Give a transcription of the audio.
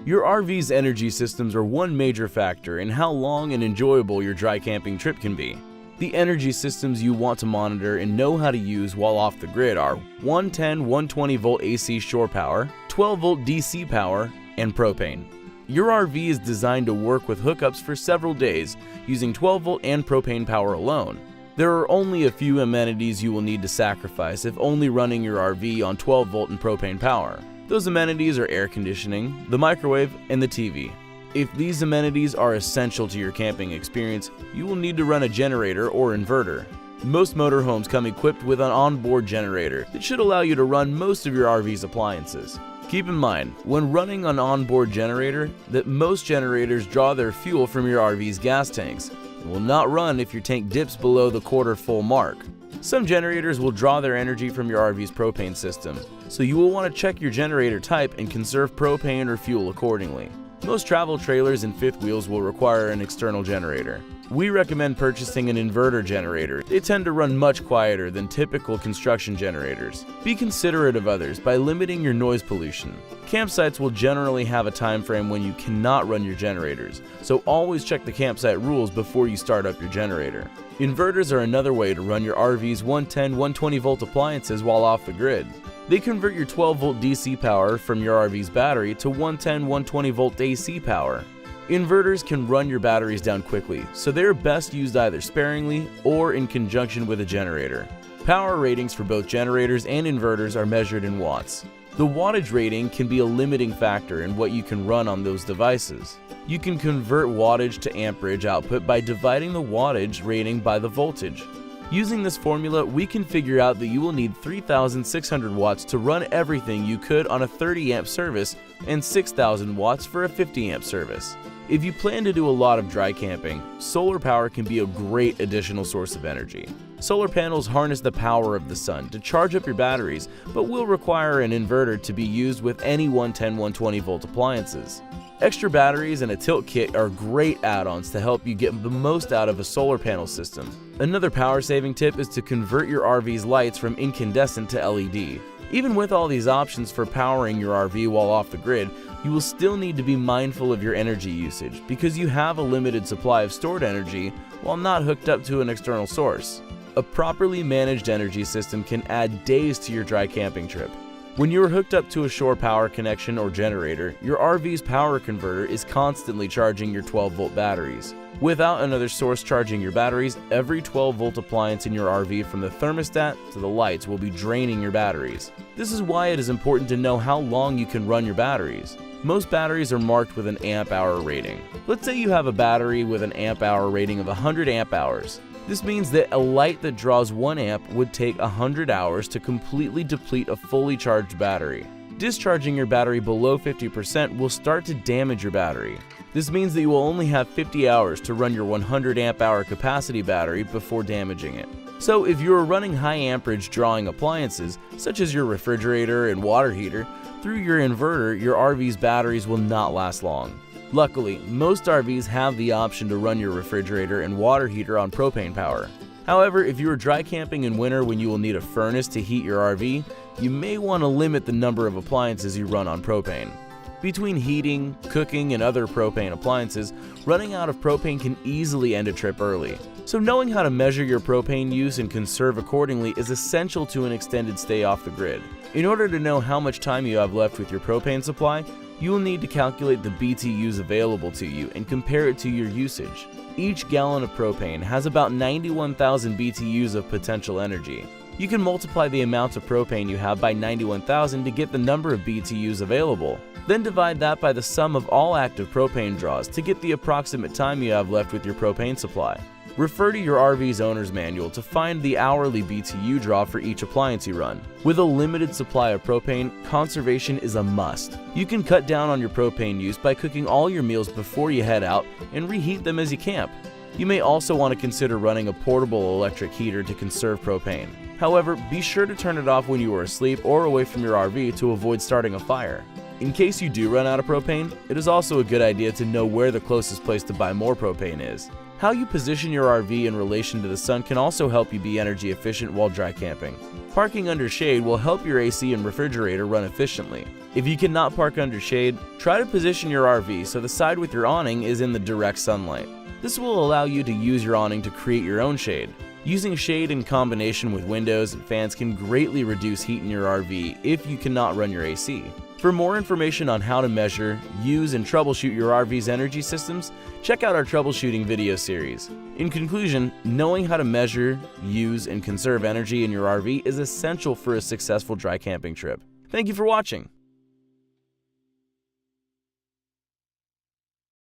Your RV's energy systems are one major factor in how long and enjoyable your dry camping trip can be. The energy systems you want to monitor and know how to use while off the grid are 110-120 volt AC shore power, 12 volt DC power, and propane. Your RV is designed to work with hookups for several days using 12 volt and propane power alone. There are only a few amenities you will need to sacrifice if only running your RV on 12 volt and propane power. Those amenities are air conditioning, the microwave, and the TV. If these amenities are essential to your camping experience, you will need to run a generator or inverter. Most motorhomes come equipped with an onboard generator that should allow you to run most of your RV's appliances. Keep in mind, when running an onboard generator, that most generators draw their fuel from your RV's gas tanks and will not run if your tank dips below the quarter full mark. Some generators will draw their energy from your RV's propane system, so you will want to check your generator type and conserve propane or fuel accordingly. Most travel trailers and fifth wheels will require an external generator. We recommend purchasing an inverter generator. They tend to run much quieter than typical construction generators. Be considerate of others by limiting your noise pollution. Campsites will generally have a time frame when you cannot run your generators, so always check the campsite rules before you start up your generator. Inverters are another way to run your RV's 110-120 volt appliances while off the grid. They convert your 12 volt DC power from your RV's battery to 110-120 volt AC power. Inverters can run your batteries down quickly, so they are best used either sparingly or in conjunction with a generator. Power ratings for both generators and inverters are measured in watts. The wattage rating can be a limiting factor in what you can run on those devices. You can convert wattage to amperage output by dividing the wattage rating by the voltage. Using this formula, we can figure out that you will need 3,600 watts to run everything you could on a 30 amp service and 6,000 watts for a 50 amp service. If you plan to do a lot of dry camping, solar power can be a great additional source of energy. Solar panels harness the power of the sun to charge up your batteries, but will require an inverter to be used with any 110-120 volt appliances. Extra batteries and a tilt kit are great add-ons to help you get the most out of a solar panel system. Another power-saving tip is to convert your RV's lights from incandescent to LED. Even with all these options for powering your RV while off the grid, you will still need to be mindful of your energy usage because you have a limited supply of stored energy while not hooked up to an external source. A properly managed energy system can add days to your dry camping trip. When you are hooked up to a shore power connection or generator, your RV's power converter is constantly charging your 12 volt batteries. Without another source charging your batteries, every 12 volt appliance in your RV from the thermostat to the lights will be draining your batteries. This is why it is important to know how long you can run your batteries. Most batteries are marked with an amp hour rating. Let's say you have a battery with an amp hour rating of 100 amp hours. This means that a light that draws 1 amp would take 100 hours to completely deplete a fully charged battery. Discharging your battery below 50% will start to damage your battery. This means that you will only have 50 hours to run your 100 amp hour capacity battery before damaging it. So if you are running high amperage drawing appliances, such as your refrigerator and water heater, through your inverter, your RV's batteries will not last long. Luckily, most RVs have the option to run your refrigerator and water heater on propane power. However, if you are dry camping in winter when you will need a furnace to heat your RV, you may want to limit the number of appliances you run on propane. Between heating, cooking, and other propane appliances, running out of propane can easily end a trip early. So knowing how to measure your propane use and conserve accordingly is essential to an extended stay off the grid. In order to know how much time you have left with your propane supply, you will need to calculate the BTUs available to you and compare it to your usage. Each gallon of propane has about 91,000 BTUs of potential energy. You can multiply the amount of propane you have by 91,000 to get the number of BTUs available. Then divide that by the sum of all active propane draws to get the approximate time you have left with your propane supply. Refer to your RV's owner's manual to find the hourly BTU draw for each appliance you run. With a limited supply of propane, conservation is a must. You can cut down on your propane use by cooking all your meals before you head out and reheat them as you camp. You may also want to consider running a portable electric heater to conserve propane. However, be sure to turn it off when you are asleep or away from your RV to avoid starting a fire. In case you do run out of propane, it is also a good idea to know where the closest place to buy more propane is. How you position your RV in relation to the sun can also help you be energy efficient while dry camping. Parking under shade will help your AC and refrigerator run efficiently. If you cannot park under shade, try to position your RV so the side with your awning is in the direct sunlight. This will allow you to use your awning to create your own shade. Using shade in combination with windows and fans can greatly reduce heat in your RV if you cannot run your AC. For more information on how to measure, use, and troubleshoot your RV's energy systems, check out our troubleshooting video series. In conclusion, knowing how to measure, use, and conserve energy in your RV is essential for a successful dry camping trip. Thank you for watching.